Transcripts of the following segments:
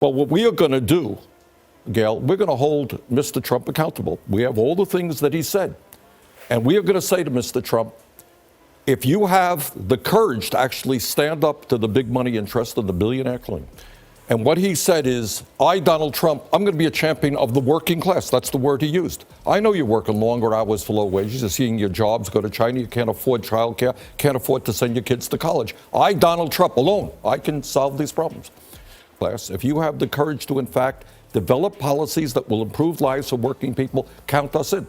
Well, what we are going to do, Gail, we're going to hold Mr. Trump accountable. We have all the things that he said. And we are going to say to Mr. Trump, if you have the courage to actually stand up to the big money interest of the billionaire claim, and what he said is, I, Donald Trump, I'm going to be a champion of the working class. That's the word he used. I know you're working longer hours for low wages. You're seeing your jobs go to China. You can't afford childcare, can't afford to send your kids to college. I, Donald Trump, alone, I can solve these problems. Class, if you have the courage to, in fact, develop policies that will improve lives for working people, count us in.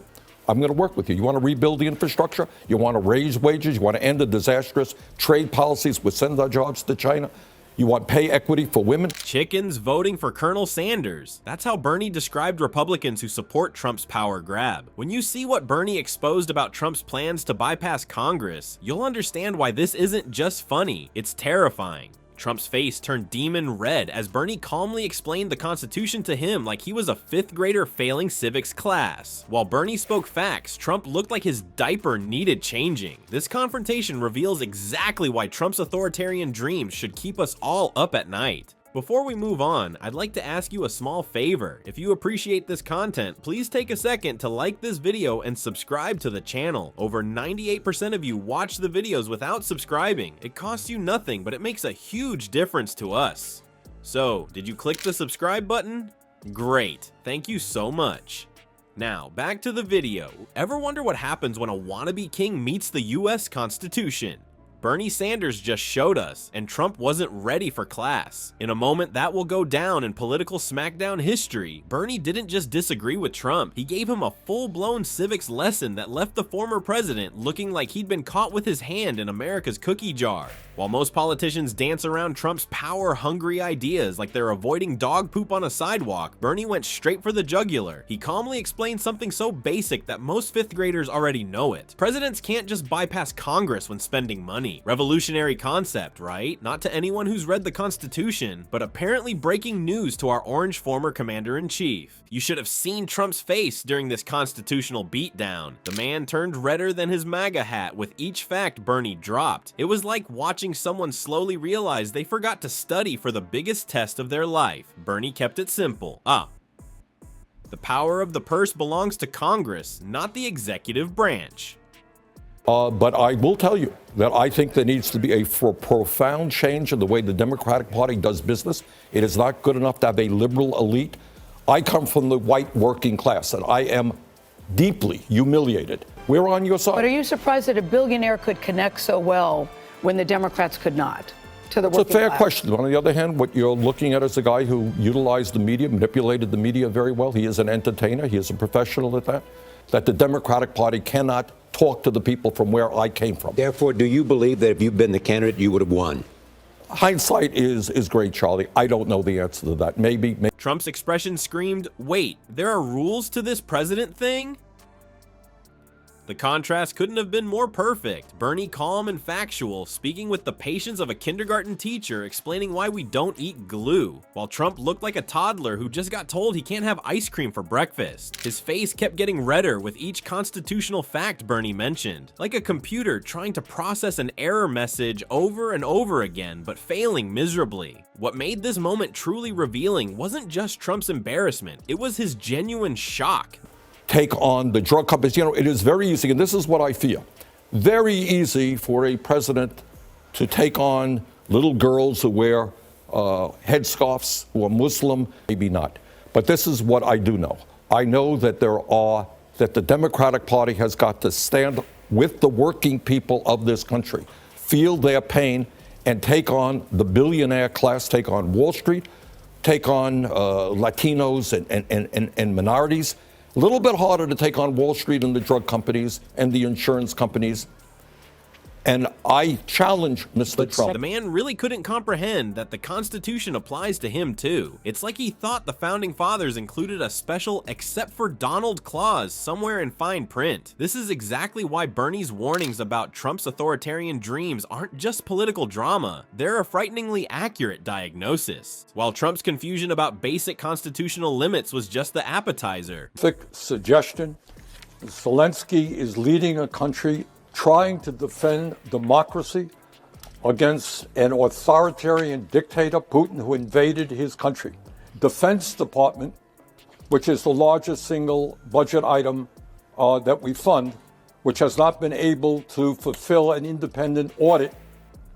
I'm going to work with you. You want to rebuild the infrastructure? You want to raise wages? You want to end the disastrous trade policies which send our jobs to China? You want pay equity for women? Chickens voting for Colonel Sanders. That's how Bernie described Republicans who support Trump's power grab. When you see what Bernie exposed about Trump's plans to bypass Congress, you'll understand why this isn't just funny, it's terrifying. Trump's face turned demon red as Bernie calmly explained the Constitution to him like he was a fifth grader failing civics class. While Bernie spoke facts, Trump looked like his diaper needed changing. This confrontation reveals exactly why Trump's authoritarian dreams should keep us all up at night. Before we move on, I'd like to ask you a small favor. If you appreciate this content, please take a second to like this video and subscribe to the channel. Over 98% of you watch the videos without subscribing. It costs you nothing, but it makes a huge difference to us. So, did you click the subscribe button? Great, thank you so much. Now, back to the video. Ever wonder what happens when a wannabe king meets the US Constitution? Bernie Sanders just showed us, and Trump wasn't ready for class. In a moment that will go down in political smackdown history, Bernie didn't just disagree with Trump, he gave him a full-blown civics lesson that left the former president looking like he'd been caught with his hand in America's cookie jar. While most politicians dance around Trump's power-hungry ideas like they're avoiding dog poop on a sidewalk, Bernie went straight for the jugular. He calmly explained something so basic that most fifth graders already know it. Presidents can't just bypass Congress when spending money. Revolutionary concept, right? Not to anyone who's read the Constitution, but apparently breaking news to our orange former commander-in-chief. You should have seen Trump's face during this constitutional beatdown. The man turned redder than his MAGA hat with each fact Bernie dropped. It was like watching someone slowly realize they forgot to study for the biggest test of their life. Bernie kept it simple. The power of the purse belongs to Congress, not the executive branch. But I will tell you that I think there needs to be a profound change in the way the Democratic Party does business. It is not good enough to have a liberal elite. I come from the white working class, and I am deeply humiliated. We're on your side. But are you surprised that a billionaire could connect so well when the Democrats could not? To the working It's a fair class? question. On the other hand, what you're looking at is a guy who utilized the media, manipulated the media very well. He is an entertainer. He is a professional at that. That the Democratic Party cannot talk to the people from where I came from. Therefore, do you believe that if you'd been the candidate, you would have won? Hindsight is great, Charlie. I don't know the answer to that. Maybe. Trump's expression screamed, wait, there are rules to this president thing? The contrast couldn't have been more perfect. Bernie calm and factual, speaking with the patience of a kindergarten teacher, explaining why we don't eat glue, while Trump looked like a toddler who just got told he can't have ice cream for breakfast. His face kept getting redder with each constitutional fact Bernie mentioned, like a computer trying to process an error message over and over again, but failing miserably. What made this moment truly revealing wasn't just Trump's embarrassment, it was his genuine shock. Take on the drug companies. You know, it is very easy, and this is what I fear. Very easy for a president to take on little girls who wear headscarves, who are Muslim, maybe not. But this is what I do know. I know that that the Democratic Party has got to stand with the working people of this country, feel their pain, and take on the billionaire class, take on Wall Street, take on Latinos and minorities. A little bit harder to take on Wall Street and the drug companies and the insurance companies. And I challenge Mr. Trump. The man really couldn't comprehend that the Constitution applies to him too. It's like he thought the founding fathers included a special except for Donald clause somewhere in fine print. This is exactly why Bernie's warnings about Trump's authoritarian dreams aren't just political drama. They're a frighteningly accurate diagnosis. While Trump's confusion about basic constitutional limits was just the appetizer. Thick suggestion. Zelensky is leading a country trying to defend democracy against an authoritarian dictator, Putin, who invaded his country. Defense Department, which is the largest single budget item that we fund, which has not been able to fulfill an independent audit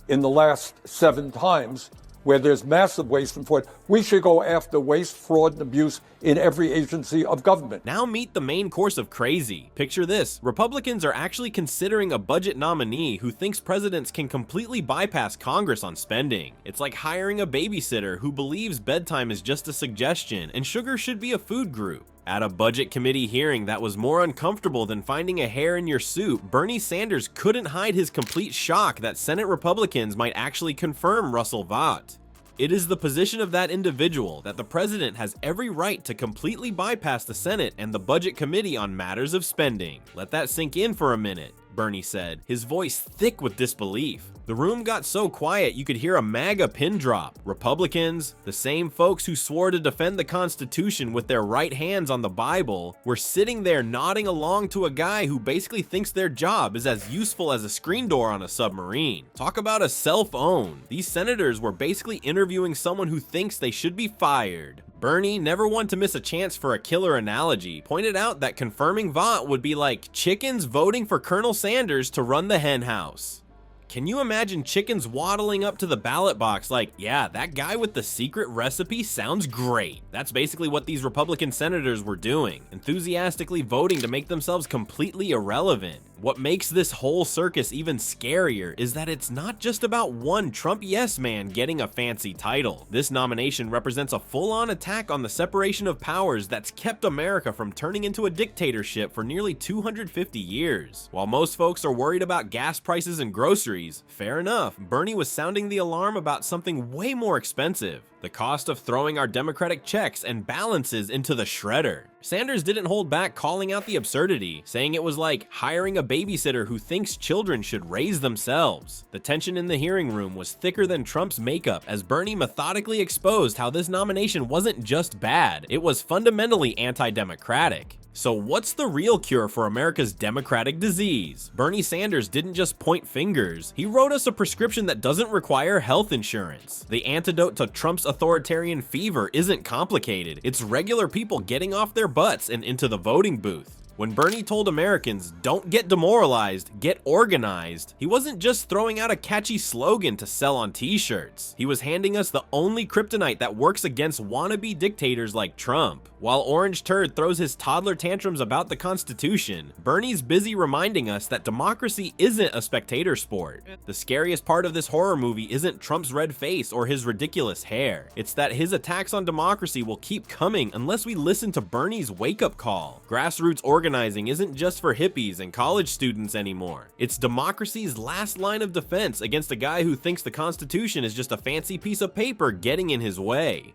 in the last 7 times, where there's massive waste and fraud. We should go after waste, fraud, and abuse in every agency of government. Now meet the main course of crazy. Picture this. Republicans are actually considering a budget nominee who thinks presidents can completely bypass Congress on spending. It's like hiring a babysitter who believes bedtime is just a suggestion and sugar should be a food group. At a budget committee hearing that was more uncomfortable than finding a hair in your soup, Bernie Sanders couldn't hide his complete shock that Senate Republicans might actually confirm Russell Vought. It is the position of that individual that the president has every right to completely bypass the Senate and the Budget Committee on matters of spending. Let that sink in for a minute, Bernie said, his voice thick with disbelief. The room got so quiet you could hear a MAGA pin drop. Republicans, the same folks who swore to defend the Constitution with their right hands on the Bible, were sitting there nodding along to a guy who basically thinks their job is as useful as a screen door on a submarine. Talk about a self-own. These senators were basically interviewing someone who thinks they should be fired. Bernie, never one to miss a chance for a killer analogy, pointed out that confirming Vought would be like chickens voting for Colonel Sanders to run the hen house. Can you imagine chickens waddling up to the ballot box like, yeah, that guy with the secret recipe sounds great? That's basically what these Republican senators were doing, enthusiastically voting to make themselves completely irrelevant. What makes this whole circus even scarier is that it's not just about one Trump yes man getting a fancy title. This nomination represents a full-on attack on the separation of powers that's kept America from turning into a dictatorship for nearly 250 years. While most folks are worried about gas prices and groceries, fair enough, Bernie was sounding the alarm about something way more expensive: the cost of throwing our democratic checks and balances into the shredder. Sanders didn't hold back calling out the absurdity, saying it was like hiring a babysitter who thinks children should raise themselves. The tension in the hearing room was thicker than Trump's makeup as Bernie methodically exposed how this nomination wasn't just bad, it was fundamentally anti-democratic. So what's the real cure for America's democratic disease? Bernie Sanders didn't just point fingers. He wrote us a prescription that doesn't require health insurance. The antidote to Trump's authoritarian fever isn't complicated. It's regular people getting off their butts and into the voting booth. When Bernie told Americans, don't get demoralized, get organized, he wasn't just throwing out a catchy slogan to sell on t-shirts. He was handing us the only kryptonite that works against wannabe dictators like Trump. While Orange Turd throws his toddler tantrums about the Constitution, Bernie's busy reminding us that democracy isn't a spectator sport. The scariest part of this horror movie isn't Trump's red face or his ridiculous hair. It's that his attacks on democracy will keep coming unless we listen to Bernie's wake-up call. Grassroots organizing isn't just for hippies and college students anymore. It's democracy's last line of defense against a guy who thinks the Constitution is just a fancy piece of paper getting in his way.